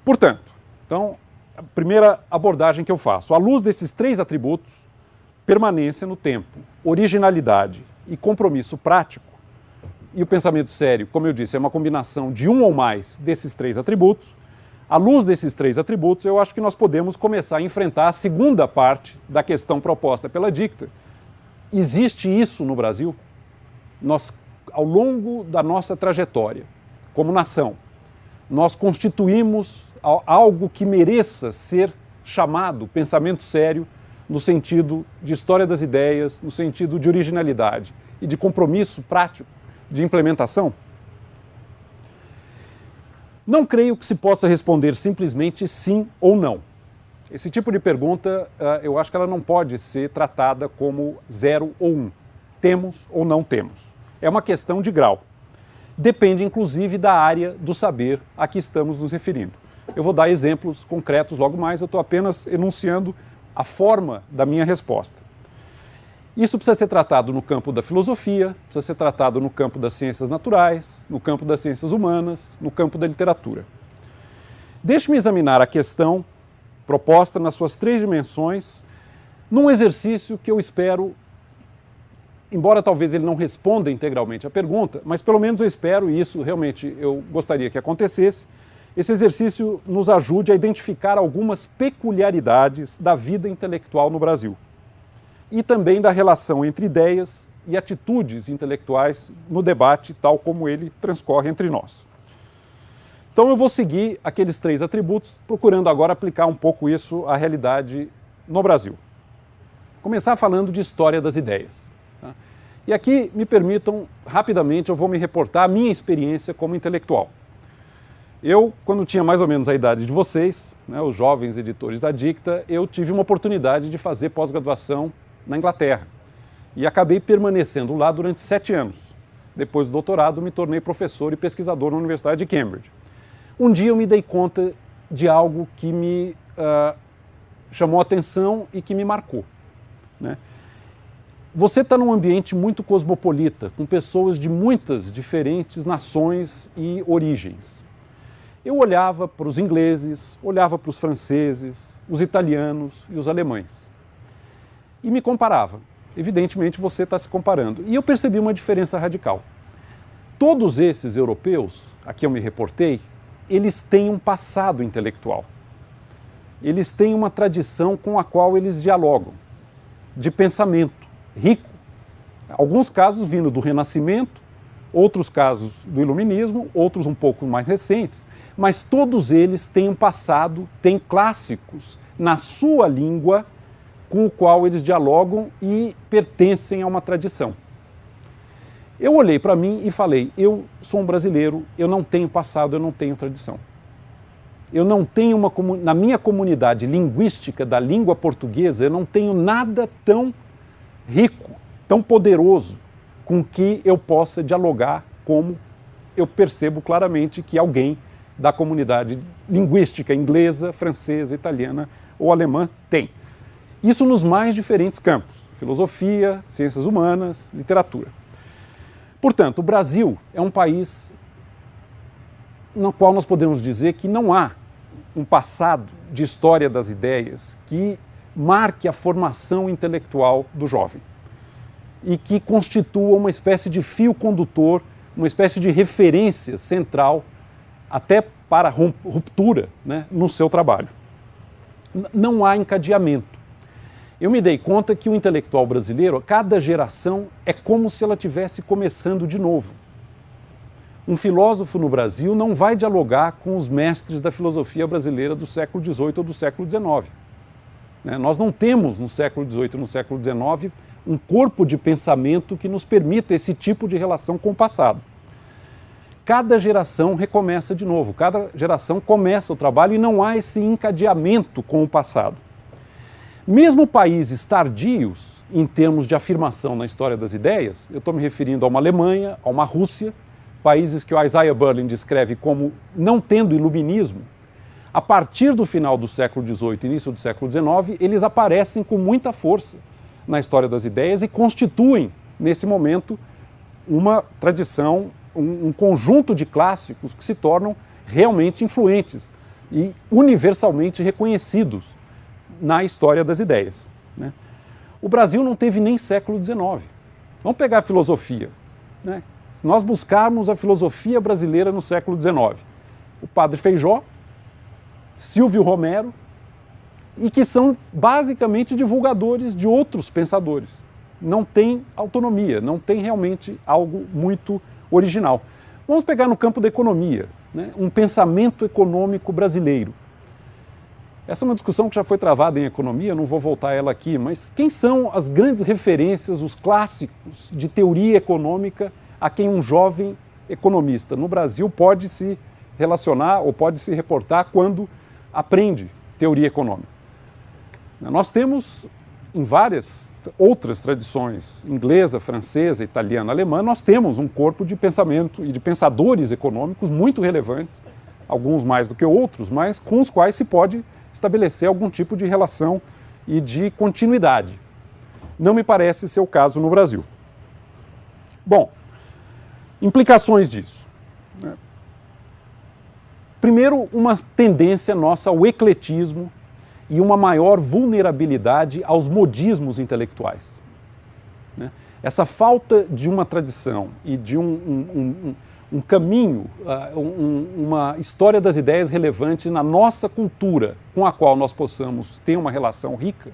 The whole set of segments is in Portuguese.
Portanto, então, a primeira abordagem que eu faço, à luz desses três atributos, permanência no tempo, originalidade e compromisso prático, e o pensamento sério, como eu disse, é uma combinação de um ou mais desses três atributos. À luz desses três atributos, eu acho que nós podemos começar a enfrentar a segunda parte da questão proposta pela dicta. Existe isso no Brasil? Nós, ao longo da nossa trajetória como nação, nós constituímos algo que mereça ser chamado pensamento sério, no sentido de história das ideias, no sentido de originalidade e de compromisso prático de implementação? Não creio que se possa responder simplesmente sim ou não. Esse tipo de pergunta, eu acho que ela não pode ser tratada como 0 ou 1. Temos ou não temos. É uma questão de grau. Depende, inclusive, da área do saber a que estamos nos referindo. Eu vou dar exemplos concretos logo mais, eu estou apenas enunciando a forma da minha resposta. Isso precisa ser tratado no campo da filosofia, precisa ser tratado no campo das ciências naturais, no campo das ciências humanas, no campo da literatura. Deixe-me examinar a questão proposta nas suas três dimensões, num exercício que eu espero, embora talvez ele não responda integralmente à pergunta, mas pelo menos eu espero, e isso realmente eu gostaria que acontecesse, esse exercício nos ajude a identificar algumas peculiaridades da vida intelectual no Brasil e também da relação entre ideias e atitudes intelectuais no debate tal como ele transcorre entre nós. Então eu vou seguir aqueles três atributos, procurando agora aplicar um pouco isso à realidade no Brasil. Começar falando de história das ideias. Tá? E aqui, me permitam, rapidamente, eu vou me reportar a minha experiência como intelectual. Eu, quando tinha mais ou menos a idade de vocês, né, os jovens editores da Dicta, eu tive uma oportunidade de fazer pós-graduação na Inglaterra. E acabei permanecendo lá durante 7 anos. Depois do doutorado, me tornei professor e pesquisador na Universidade de Cambridge. Um dia eu me dei conta de algo que me chamou a atenção e que me marcou. Né? Você está num ambiente muito cosmopolita, com pessoas de muitas diferentes nações e origens. Eu olhava para os ingleses, olhava para os franceses, os italianos e os alemães. E me comparava. Evidentemente você está se comparando. E eu percebi uma diferença radical. Todos esses europeus, a que eu me reportei, eles têm um passado intelectual. Eles têm uma tradição com a qual eles dialogam, de pensamento rico. Alguns casos vindo do Renascimento, outros casos do Iluminismo, outros um pouco mais recentes, mas todos eles têm um passado, têm clássicos na sua língua com o qual eles dialogam e pertencem a uma tradição. Eu olhei para mim e falei, eu sou um brasileiro, eu não tenho passado, eu não tenho tradição. Eu não tenho na minha comunidade linguística da língua portuguesa, eu não tenho nada tão rico, tão poderoso, com que eu possa dialogar como eu percebo claramente que alguém da comunidade linguística inglesa, francesa, italiana ou alemã tem. Isso nos mais diferentes campos, filosofia, ciências humanas, literatura. Portanto, o Brasil é um país no qual nós podemos dizer que não há um passado de história das ideias que marque a formação intelectual do jovem e que constitua uma espécie de fio condutor, uma espécie de referência central até para ruptura, né, no seu trabalho. Não há encadeamento. Eu me dei conta que o intelectual brasileiro, cada geração, é como se ela estivesse começando de novo. Um filósofo no Brasil não vai dialogar com os mestres da filosofia brasileira do século XVIII ou do século XIX. Nós não temos no século XVIII e no século XIX um corpo de pensamento que nos permita esse tipo de relação com o passado. Cada geração recomeça de novo, cada geração começa o trabalho e não há esse encadeamento com o passado. Mesmo países tardios, em termos de afirmação na história das ideias, eu estou me referindo a uma Alemanha, a uma Rússia, países que o Isaiah Berlin descreve como não tendo iluminismo, a partir do final do século XVIII e início do século XIX, eles aparecem com muita força na história das ideias e constituem, nesse momento, uma tradição, um conjunto de clássicos que se tornam realmente influentes e universalmente reconhecidos na história das ideias, né? O Brasil não teve nem século XIX. Vamos pegar a filosofia, né? Se nós buscarmos a filosofia brasileira no século XIX, o Padre Feijó, Silvio Romero, e que são basicamente divulgadores de outros pensadores. Não tem autonomia, não tem realmente algo muito original. Vamos pegar no campo da economia, né? Um pensamento econômico brasileiro. Essa é uma discussão que já foi travada em economia, não vou voltar a ela aqui, mas quem são as grandes referências, os clássicos de teoria econômica a quem um jovem economista no Brasil pode se relacionar ou pode se reportar quando aprende teoria econômica? Nós temos em várias outras tradições, inglesa, francesa, italiana, alemã, nós temos um corpo de pensamento e de pensadores econômicos muito relevantes, alguns mais do que outros, mas com os quais se pode estabelecer algum tipo de relação e de continuidade. Não me parece ser o caso no Brasil. Bom, implicações disso. Primeiro, uma tendência nossa ao ecletismo e uma maior vulnerabilidade aos modismos intelectuais. Essa falta de uma tradição e de um caminho, uma história das ideias relevante na nossa cultura, com a qual nós possamos ter uma relação rica,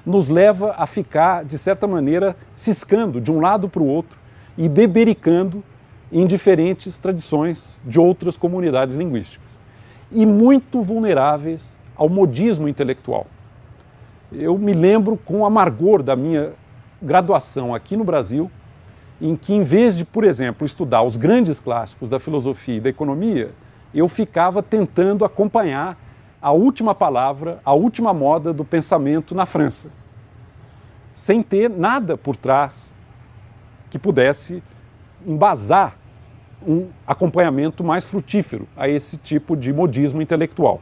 nos leva a ficar, de certa maneira, ciscando de um lado para o outro e bebericando em diferentes tradições de outras comunidades linguísticas. E muito vulneráveis ao modismo intelectual. Eu me lembro com amargor da minha graduação aqui no Brasil, em que, em vez de, por exemplo, estudar os grandes clássicos da filosofia e da economia, eu ficava tentando acompanhar a última palavra, a última moda do pensamento na França, sem ter nada por trás que pudesse embasar um acompanhamento mais frutífero a esse tipo de modismo intelectual.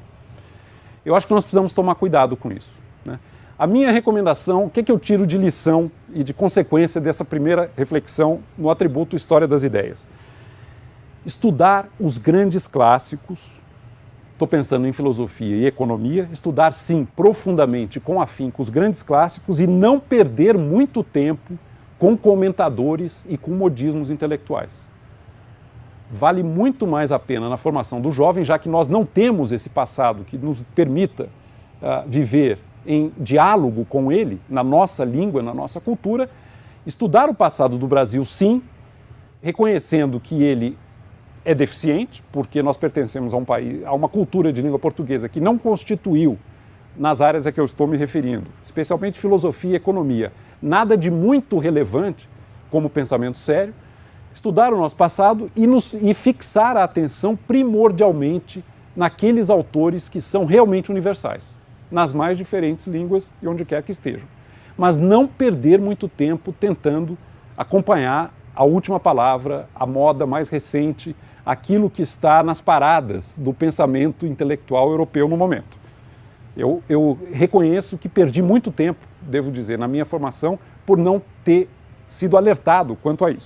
Eu acho que nós precisamos tomar cuidado com isso, né? A minha recomendação, o que eu tiro de lição e de consequência dessa primeira reflexão no atributo História das Ideias? Estudar os grandes clássicos, estou pensando em filosofia e economia, estudar sim profundamente, com afinco, os grandes clássicos e não perder muito tempo com comentadores e com modismos intelectuais. Vale muito mais a pena na formação do jovem, já que nós não temos esse passado que nos permita viver em diálogo com ele, na nossa língua, na nossa cultura, estudar o passado do Brasil, sim, reconhecendo que ele é deficiente, porque nós pertencemos a um país, a uma cultura de língua portuguesa que não constituiu, nas áreas a que eu estou me referindo, especialmente filosofia e economia, nada de muito relevante como pensamento sério, estudar o nosso passado e fixar a atenção primordialmente naqueles autores que são realmente universais, nas mais diferentes línguas e onde quer que estejam. Mas não perder muito tempo tentando acompanhar a última palavra, a moda mais recente, aquilo que está nas paradas do pensamento intelectual europeu no momento. Eu reconheço que perdi muito tempo, devo dizer, na minha formação, por não ter sido alertado quanto a isso.